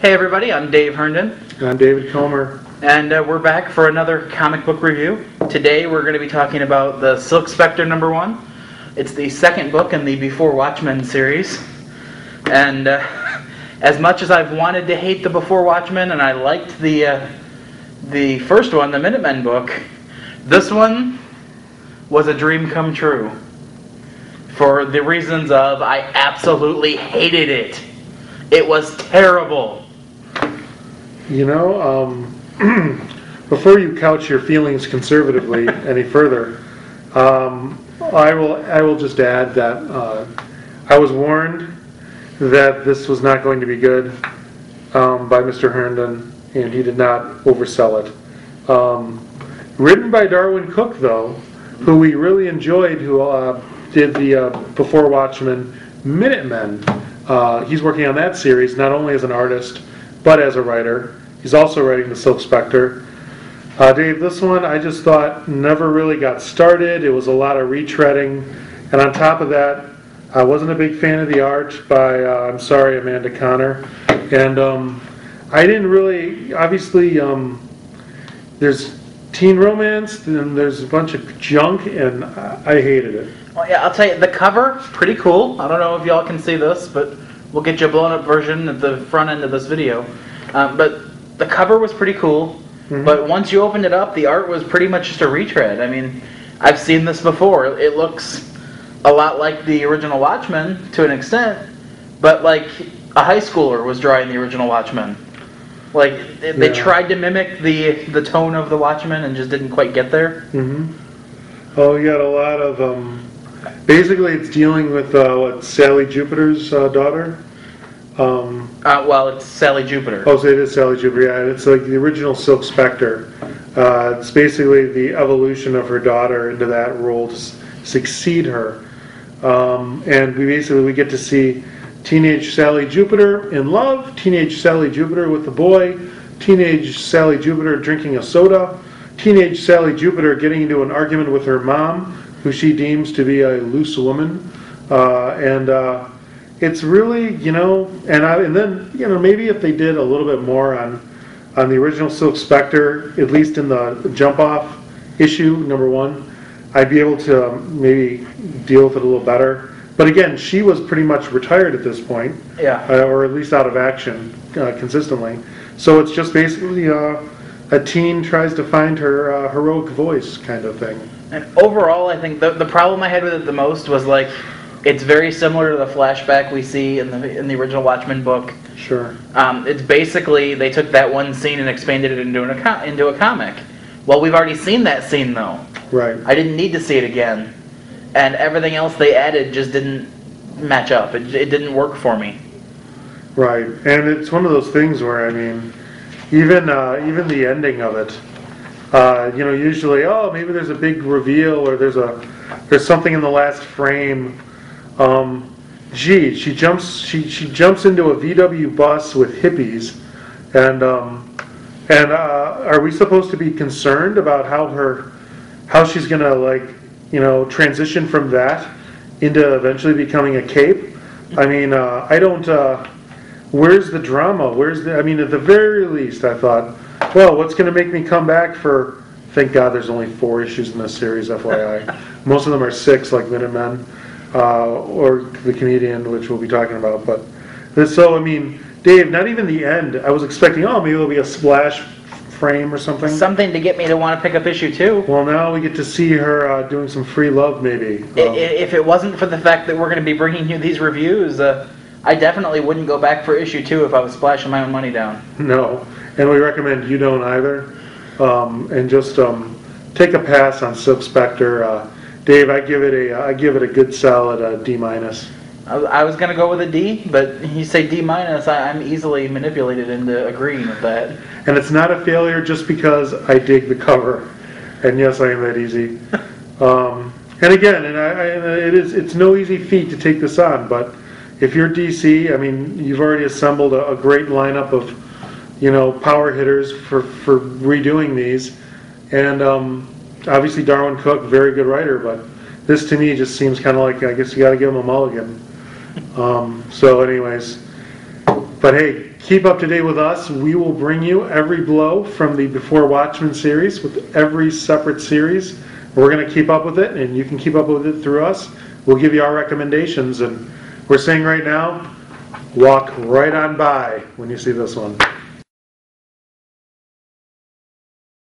Hey everybody, I'm Dave Herndon. And I'm David Komer. And we're back for another comic book review. Today we're going to be talking about the Silk Spectre #1. It's the second book in the Before Watchmen series. And as much as I've wanted to hate the Before Watchmen, and I liked the first one, the Minutemen book, this one was a dream come true. For the reasons of I absolutely hated it. It was terrible. You know, before you couch your feelings conservatively any further, I will just add that I was warned that this was not going to be good by Mr. Herndon, and he did not oversell it. Written by Darwin Cook, though, who we really enjoyed, who did the Before Watchmen Minutemen. He's working on that series not only as an artist but as a writer. He's also writing the Silk Spectre. Dave, this one I just thought never really got started. It was a lot of retreading, and on top of that, I wasn't a big fan of the art by I'm sorry, Amanda Conner, and I didn't really. Obviously, there's teen romance, and there's a bunch of junk, and I hated it. Well, yeah, I'll tell you, the cover, pretty cool. I don't know if y'all can see this, but we'll get you a blown-up version at the front end of this video. But the cover was pretty cool, but once you opened it up, the art was pretty much just a retread. I mean, I've seen this before. It looks a lot like the original Watchmen to an extent, but like a high schooler was drawing the original Watchmen. Like, they tried to mimic the tone of the Watchmen and just didn't quite get there. Oh, you got a lot of, basically it's dealing with, what, Sally Jupiter's daughter? Well, it's Sally Jupiter. Oh, so it is Sally Jupiter, yeah. It's like the original Silk Spectre. It's basically the evolution of her daughter into that role to succeed her. And we get to see teenage Sally Jupiter in love, teenage Sally Jupiter with a boy, teenage Sally Jupiter drinking a soda, teenage Sally Jupiter getting into an argument with her mom, who she deems to be a loose woman. It's really, and then, maybe if they did a little bit more on the original Silk Spectre, at least in the jump-off issue, #1, I'd be able to maybe deal with it a little better. But again, she was pretty much retired at this point, or at least out of action consistently. So it's just basically a teen tries to find her heroic voice kind of thing. And overall, I think the problem I had with it the most was like, it's very similar to the flashback we see in the original Watchmen book. Sure. It's basically they took that one scene and expanded it into a comic. Well, we've already seen that scene though. Right. I didn't need to see it again, and everything else they added just didn't match up. It didn't work for me. Right, and it's one of those things where even the ending of it, usually maybe there's a big reveal or there's something in the last frame. She jumps into a VW bus with hippies, and are we supposed to be concerned about how she's gonna transition from that into eventually becoming a cape? I mean, I don't. Where's the drama? At the very least, I thought, well, what's going to make me come back for? Thank God, there's only 4 issues in this series, FYI. Most of them are 6, like Minutemen. Or the comedian, which we'll be talking about. But Dave, not even the end. I was expecting, maybe there'll be a splash frame or something. Something to get me to want to pick up issue 2. Well, now we get to see her doing some free love, maybe. If it wasn't for the fact that we're going to be bringing you these reviews, I definitely wouldn't go back for issue 2 if I was splashing my own money down. No, and we recommend you don't either. And just take a pass on Silk Spectre. Dave, I give it a good solid D-. I was gonna go with a D, but you say D-, I'm easily manipulated into agreeing with that. And it's not a failure just because I dig the cover, and yes, I am that easy. And again, it's no easy feat to take this on, but if you're DC, you've already assembled a great lineup of power hitters for redoing these, and obviously Darwin Cook, very good writer, but this to me just seems kind of like, I guess you got to give him a mulligan. So anyways, but hey, keep up to date with us. We will bring you every blow from the Before Watchmen series with every separate series. We're going to keep up with it, and you can keep up with it through us. We'll give you our recommendations, and we're saying right now, walk right on by when you see this one.